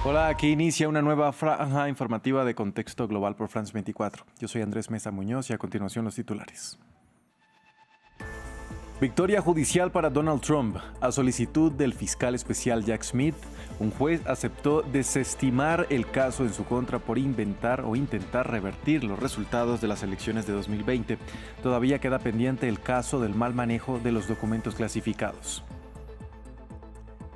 Hola, aquí inicia una nueva franja informativa de Contexto Global por France 24. Yo soy Andrés Mesa Muñoz y a continuación los titulares. Victoria judicial para Donald Trump. A solicitud del fiscal especial Jack Smith, un juez aceptó desestimar el caso en su contra por inventar o intentar revertir los resultados de las elecciones de 2020. Todavía queda pendiente el caso del mal manejo de los documentos clasificados.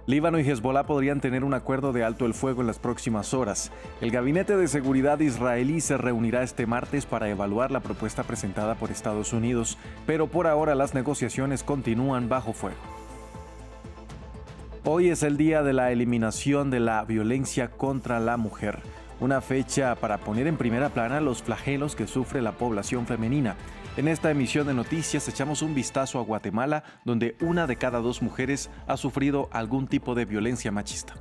Líbano y Hezbollah podrían tener un acuerdo de alto el fuego en las próximas horas. El Gabinete de Seguridad israelí se reunirá este martes para evaluar la propuesta presentada por Estados Unidos, pero por ahora las negociaciones continúan bajo fuego. Hoy es el día de la eliminación de la violencia contra la mujer, una fecha para poner en primera plana los flagelos que sufre la población femenina. En esta emisión de noticias echamos un vistazo a Guatemala, donde 1 de cada 2 mujeres ha sufrido algún tipo de violencia machista.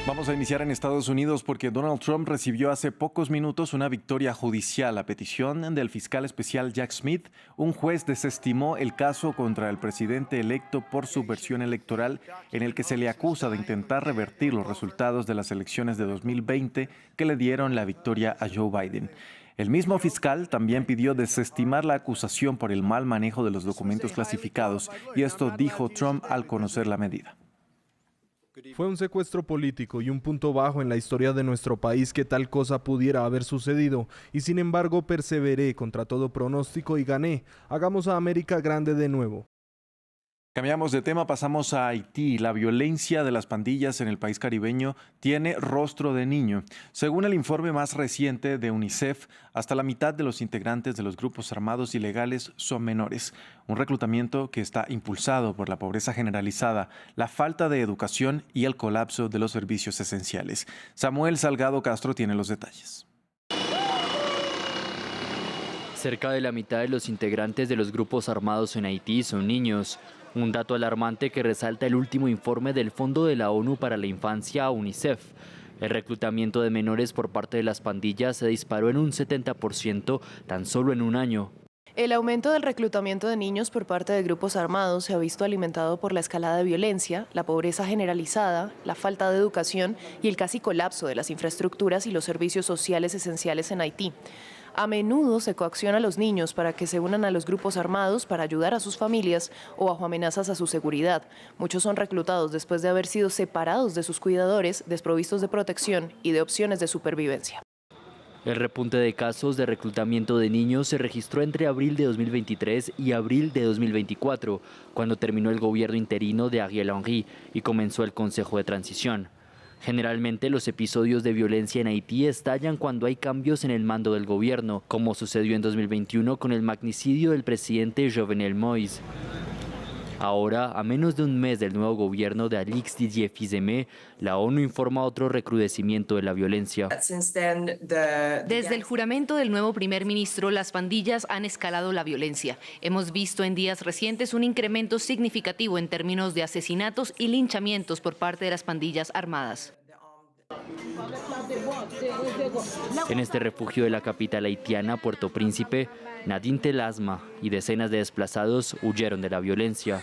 Vamos a iniciar en Estados Unidos porque Donald Trump recibió hace pocos minutos una victoria judicial. A petición del fiscal especial Jack Smith, un juez desestimó el caso contra el presidente electo por subversión electoral, en el que se le acusa de intentar revertir los resultados de las elecciones de 2020 que le dieron la victoria a Joe Biden. El mismo fiscal también pidió desestimar la acusación por el mal manejo de los documentos clasificados, y esto dijo Trump al conocer la medida. Fue un secuestro político y un punto bajo en la historia de nuestro país que tal cosa pudiera haber sucedido, y sin embargo perseveré contra todo pronóstico y gané. Hagamos a América grande de nuevo. Cambiamos de tema, pasamos a Haití. La violencia de las pandillas en el país caribeño tiene rostro de niño. Según el informe más reciente de UNICEF, hasta la mitad de los integrantes de los grupos armados ilegales son menores. Un reclutamiento que está impulsado por la pobreza generalizada, la falta de educación y el colapso de los servicios esenciales. Samuel Salgado Castro tiene los detalles. Cerca de la mitad de los integrantes de los grupos armados en Haití son niños. Un dato alarmante que resalta el último informe del Fondo de la ONU para la Infancia, UNICEF. El reclutamiento de menores por parte de las pandillas se disparó en un 70% tan solo en un año. El aumento del reclutamiento de niños por parte de grupos armados se ha visto alimentado por la escalada de violencia, la pobreza generalizada, la falta de educación y el casi colapso de las infraestructuras y los servicios sociales esenciales en Haití. A menudo se coacciona a los niños para que se unan a los grupos armados para ayudar a sus familias o bajo amenazas a su seguridad. Muchos son reclutados después de haber sido separados de sus cuidadores, desprovistos de protección y de opciones de supervivencia. El repunte de casos de reclutamiento de niños se registró entre abril de 2023 y abril de 2024, cuando terminó el gobierno interino de Ariel Henry y comenzó el Consejo de Transición. Generalmente los episodios de violencia en Haití estallan cuando hay cambios en el mando del gobierno, como sucedió en 2021 con el magnicidio del presidente Jovenel Moïse. Ahora, a menos de un mes del nuevo gobierno de Alix Didier Fils-Aimé, la ONU informa otro recrudecimiento de la violencia. Desde el juramento del nuevo primer ministro, las pandillas han escalado la violencia. Hemos visto en días recientes un incremento significativo en términos de asesinatos y linchamientos por parte de las pandillas armadas. En este refugio de la capital haitiana, Puerto Príncipe, Nadine Telasma y decenas de desplazados huyeron de la violencia.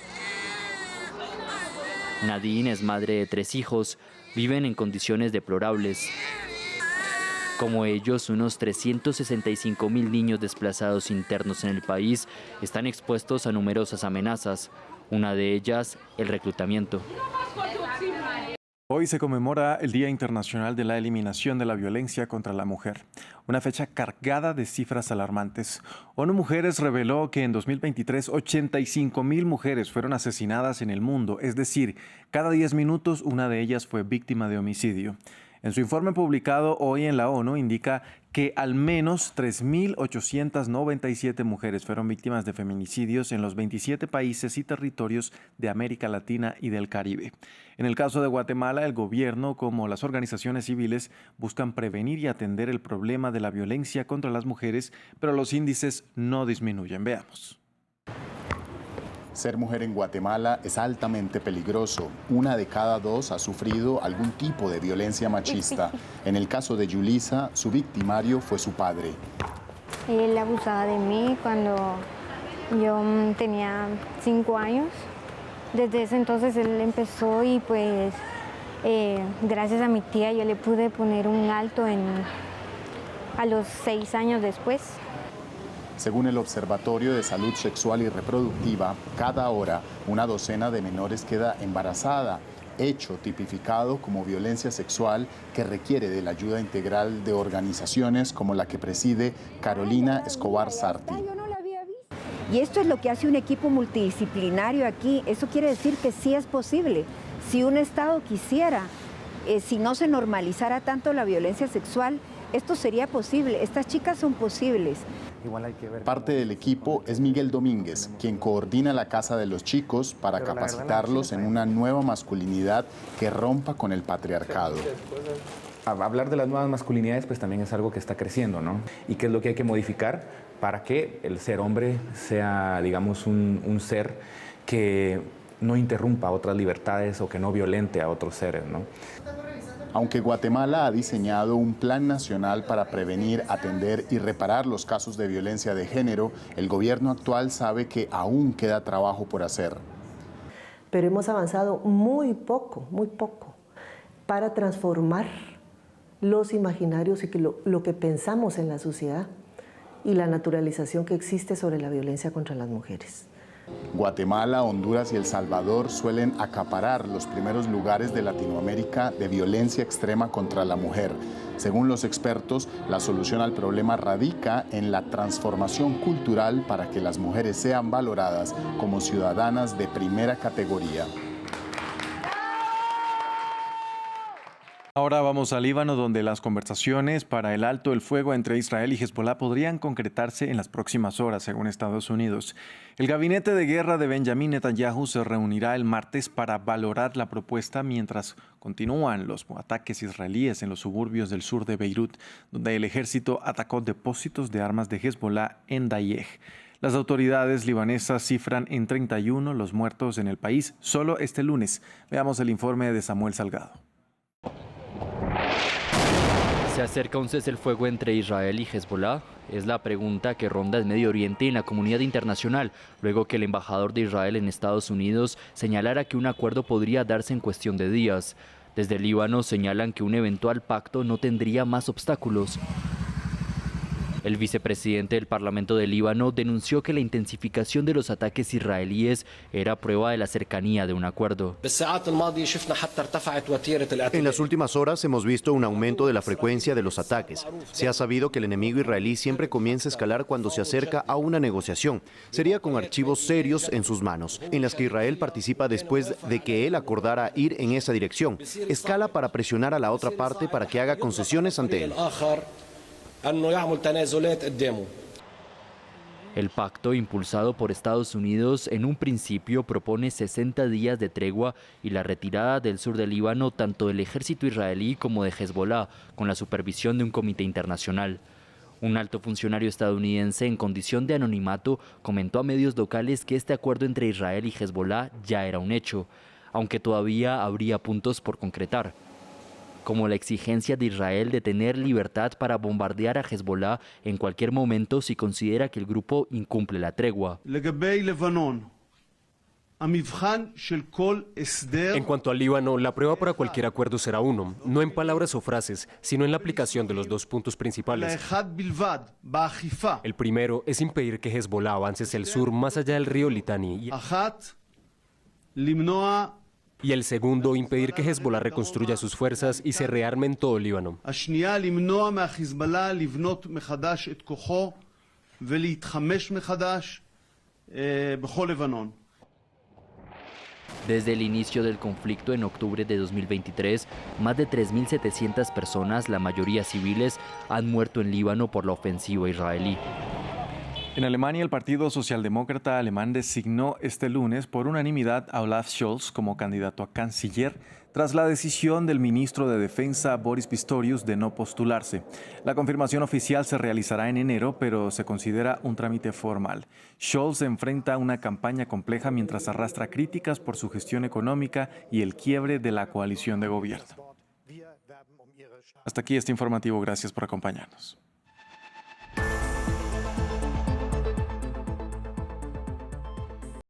Nadine es madre de 3 hijos, viven en condiciones deplorables. Como ellos, unos 365,000 niños desplazados internos en el país están expuestos a numerosas amenazas, una de ellas el reclutamiento. Hoy se conmemora el Día Internacional de la Eliminación de la Violencia contra la Mujer, una fecha cargada de cifras alarmantes. ONU Mujeres reveló que en 2023 85,000 mujeres fueron asesinadas en el mundo, es decir, cada 10 minutos una de ellas fue víctima de homicidio. En su informe publicado hoy en la ONU indica que al menos 3.897 mujeres fueron víctimas de feminicidios en los 27 países y territorios de América Latina y del Caribe. En el caso de Guatemala, el gobierno como las organizaciones civiles buscan prevenir y atender el problema de la violencia contra las mujeres, pero los índices no disminuyen. Veamos. Ser mujer en Guatemala es altamente peligroso. 1 de cada 2 ha sufrido algún tipo de violencia machista. En el caso de Yulisa, su victimario fue su padre. Él abusaba de mí cuando yo tenía 5 años. Desde ese entonces él empezó y pues gracias a mi tía yo le pude poner un alto a los 6 años después. Según el Observatorio de Salud Sexual y Reproductiva, cada hora una docena de menores queda embarazada, hecho tipificado como violencia sexual que requiere de la ayuda integral de organizaciones como la que preside Carolina Escobar Sarti. Y esto es lo que hace un equipo multidisciplinario aquí. Eso quiere decir que sí es posible. Si un Estado quisiera, si no se normalizara tanto la violencia sexual, esto sería posible. Estas chicas son posibles. Parte del equipo es Miguel Domínguez, quien coordina la Casa de los Chicos para capacitarlos en una nueva masculinidad que rompa con el patriarcado. Hablar de las nuevas masculinidades pues también es algo que está creciendo, ¿no? Y qué es lo que hay que modificar para que el ser hombre sea, digamos, un ser que no interrumpa otras libertades o que no violente a otros seres, ¿no? Aunque Guatemala ha diseñado un plan nacional para prevenir, atender y reparar los casos de violencia de género, el gobierno actual sabe que aún queda trabajo por hacer. Pero hemos avanzado muy poco para transformar los imaginarios y lo que pensamos en la sociedad y la naturalización que existe sobre la violencia contra las mujeres. Guatemala, Honduras y El Salvador suelen acaparar los primeros lugares de Latinoamérica de violencia extrema contra la mujer. Según los expertos, la solución al problema radica en la transformación cultural para que las mujeres sean valoradas como ciudadanas de primera categoría. Ahora vamos al Líbano, donde las conversaciones para el alto el fuego entre Israel y Hezbolá podrían concretarse en las próximas horas, según Estados Unidos. El gabinete de guerra de Benjamin Netanyahu se reunirá el martes para valorar la propuesta mientras continúan los ataques israelíes en los suburbios del sur de Beirut, donde el ejército atacó depósitos de armas de Hezbolá en Dayeh. Las autoridades libanesas cifran en 31 los muertos en el país solo este lunes. Veamos el informe de Samuel Salgado. ¿Se acerca un cese el fuego entre Israel y Hezbolá? Es la pregunta que ronda el Medio Oriente y en la comunidad internacional, luego que el embajador de Israel en Estados Unidos señalara que un acuerdo podría darse en cuestión de días. Desde el Líbano señalan que un eventual pacto no tendría más obstáculos. El vicepresidente del Parlamento del Líbano denunció que la intensificación de los ataques israelíes era prueba de la cercanía de un acuerdo. En las últimas horas hemos visto un aumento de la frecuencia de los ataques. Se ha sabido que el enemigo israelí siempre comienza a escalar cuando se acerca a una negociación. Sería con archivos serios en sus manos, en las que Israel participa después de que él acordara ir en esa dirección. Escala para presionar a la otra parte para que haga concesiones ante él. El pacto, impulsado por Estados Unidos, en un principio propone 60 días de tregua y la retirada del sur del Líbano tanto del ejército israelí como de Hezbolá, con la supervisión de un comité internacional. Un alto funcionario estadounidense en condición de anonimato comentó a medios locales que este acuerdo entre Israel y Hezbolá ya era un hecho, aunque todavía habría puntos por concretar, como la exigencia de Israel de tener libertad para bombardear a Hezbolá en cualquier momento si considera que el grupo incumple la tregua. En cuanto al Líbano, la prueba para cualquier acuerdo será uno, no en palabras o frases, sino en la aplicación de los dos puntos principales. El primero es impedir que Hezbolá avance hacia el sur más allá del río Litani. Y el segundo, impedir que Hezbolá reconstruya sus fuerzas y se rearme en todo el Líbano. Desde el inicio del conflicto en octubre de 2023, más de 3.700 personas, la mayoría civiles, han muerto en Líbano por la ofensiva israelí. En Alemania, el Partido Socialdemócrata Alemán designó este lunes por unanimidad a Olaf Scholz como candidato a canciller tras la decisión del ministro de Defensa Boris Pistorius de no postularse. La confirmación oficial se realizará en enero, pero se considera un trámite formal. Scholz enfrenta una campaña compleja mientras arrastra críticas por su gestión económica y el quiebre de la coalición de gobierno. Hasta aquí este informativo. Gracias por acompañarnos.